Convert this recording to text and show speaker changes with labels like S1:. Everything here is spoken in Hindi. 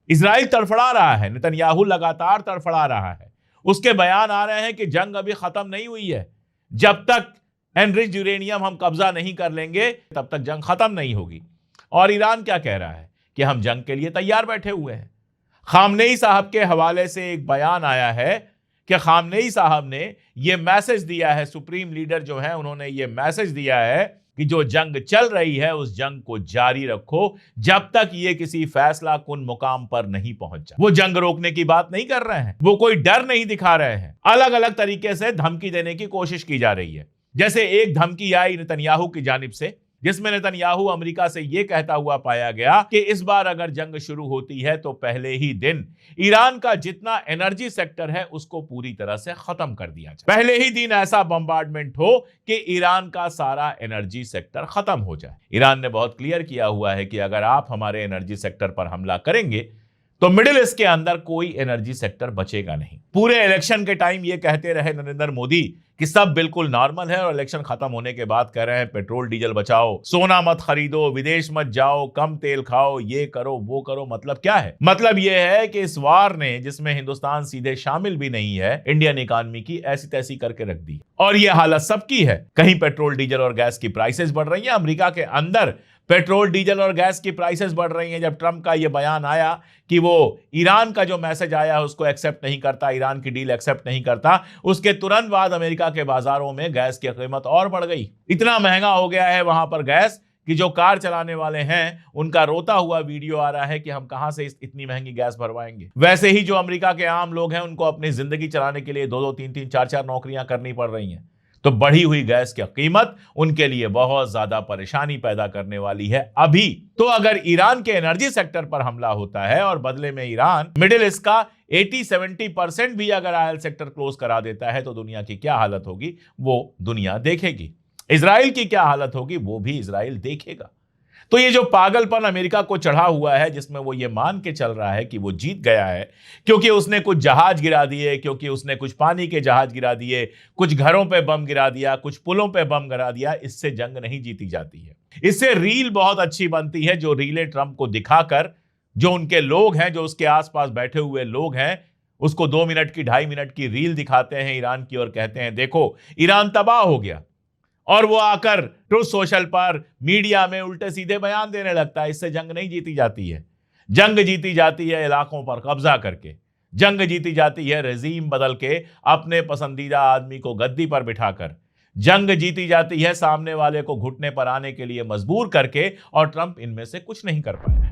S1: इजराइल तड़फड़ा रहा है, नेतन्याहू लगातार तड़फड़ा रहा है। उसके बयान आ रहे हैं कि जंग अभी खत्म नहीं हुई है, जब तक एनरिच्ड यूरेनियम हम कब्जा नहीं कर लेंगे तब तक जंग खत्म नहीं होगी। और ईरान क्या कह रहा है कि हम जंग के लिए तैयार बैठे हुए हैं। खामनेई साहब के हवाले से एक बयान आया है कि खामनेई साहब ने यह मैसेज दिया है, सुप्रीम लीडर जो है उन्होंने यह मैसेज दिया है कि जो जंग चल रही है उस जंग को जारी रखो जब तक ये किसी फैसला कुन मुकाम पर नहीं पहुंच जाए। वो जंग रोकने की बात नहीं कर रहे हैं, वो कोई डर नहीं दिखा रहे हैं, अलग अलग तरीके से धमकी देने की कोशिश की जा रही है। जैसे एक धमकी आई नेतन्याहू की जानिब से, जिसमें नेतन्याहू अमेरिका से यह कहता हुआ पाया गया कि इस बार अगर जंग शुरू होती है तो पहले ही दिन ईरान का जितना एनर्जी सेक्टर है उसको पूरी तरह से खत्म कर दिया जाए। पहले ही दिन ऐसा बम्बार्डमेंट हो कि ईरान का सारा एनर्जी सेक्टर खत्म हो जाए। ईरान ने बहुत क्लियर किया हुआ है कि अगर आप हमारे एनर्जी सेक्टर पर हमला करेंगे तो मिडिल ईस्ट के अंदर कोई एनर्जी सेक्टर बचेगा नहीं। पूरे इलेक्शन के टाइम ये कहते रहे नरेंद्र मोदी कि सब बिल्कुल नॉर्मल है, और इलेक्शन खत्म होने के बाद कह रहे हैं पेट्रोल डीजल बचाओ, सोना मत खरीदो, विदेश मत जाओ, कम तेल खाओ, ये करो वो करो। मतलब क्या है? मतलब ये है कि इस वार ने, जिसमें हिंदुस्तान सीधे शामिल भी नहीं है, इंडियन इकोनॉमी की ऐसी तैसी करके रख दी। और ये हालत सबकी है। कहीं पेट्रोल डीजल और गैस की प्राइसेस बढ़ रही है, अमेरिका के अंदर पेट्रोल डीजल और गैस की प्राइसेस बढ़ रही हैं। जब ट्रंप का यह बयान आया कि वो ईरान का जो मैसेज आया उसको एक्सेप्ट नहीं करता, ईरान की डील एक्सेप्ट नहीं करता, उसके तुरंत बाद अमेरिका के बाजारों में गैस की कीमत और बढ़ गई। इतना महंगा हो गया है वहां पर गैस कि जो कार चलाने वाले हैं उनका रोता हुआ वीडियो आ रहा है कि हम कहां से इतनी महंगी गैस भरवाएंगे। वैसे ही जो अमेरिका के आम लोग हैं उनको अपनी जिंदगी चलाने के लिए 2-2, 3-3, 4-4 नौकरियां करनी पड़ रही हैं। तो बढ़ी हुई गैस की कीमत उनके लिए बहुत ज्यादा परेशानी पैदा करने वाली है अभी। तो अगर ईरान के एनर्जी सेक्टर पर हमला होता है और बदले में ईरान मिडिल ईस्ट का 80-70% भी अगर ऑयल सेक्टर क्लोज करा देता है तो दुनिया की क्या हालत होगी वो दुनिया देखेगी। इजराइल की क्या हालत होगी वो भी इजराइल देखेगा। तो ये जो पागलपन अमेरिका को चढ़ा हुआ है, जिसमें वो ये मान के चल रहा है कि वो जीत गया है क्योंकि उसने कुछ जहाज गिरा दिए, क्योंकि उसने कुछ पानी के जहाज गिरा दिए, कुछ घरों पे बम गिरा दिया, कुछ पुलों पे बम गिरा दिया, इससे जंग नहीं जीती जाती है। इससे रील बहुत अच्छी बनती है, जो रीलें ट्रंप को दिखाकर जो उनके लोग हैं, जो उसके आसपास बैठे हुए लोग हैं, उसको 2 मिनट की 2.5 मिनट की रील दिखाते हैं ईरान की और कहते हैं देखो ईरान तबाह हो गया। और वो आकर ट्रूथ सोशल पर मीडिया में उल्टे सीधे बयान देने लगता है। इससे जंग नहीं जीती जाती है। जंग जीती जाती है इलाकों पर कब्जा करके, जंग जीती जाती है रेजीम बदल के अपने पसंदीदा आदमी को गद्दी पर बिठाकर, जंग जीती जाती है सामने वाले को घुटने पर आने के लिए मजबूर करके, और ट्रंप इनमें से कुछ नहीं कर पाया।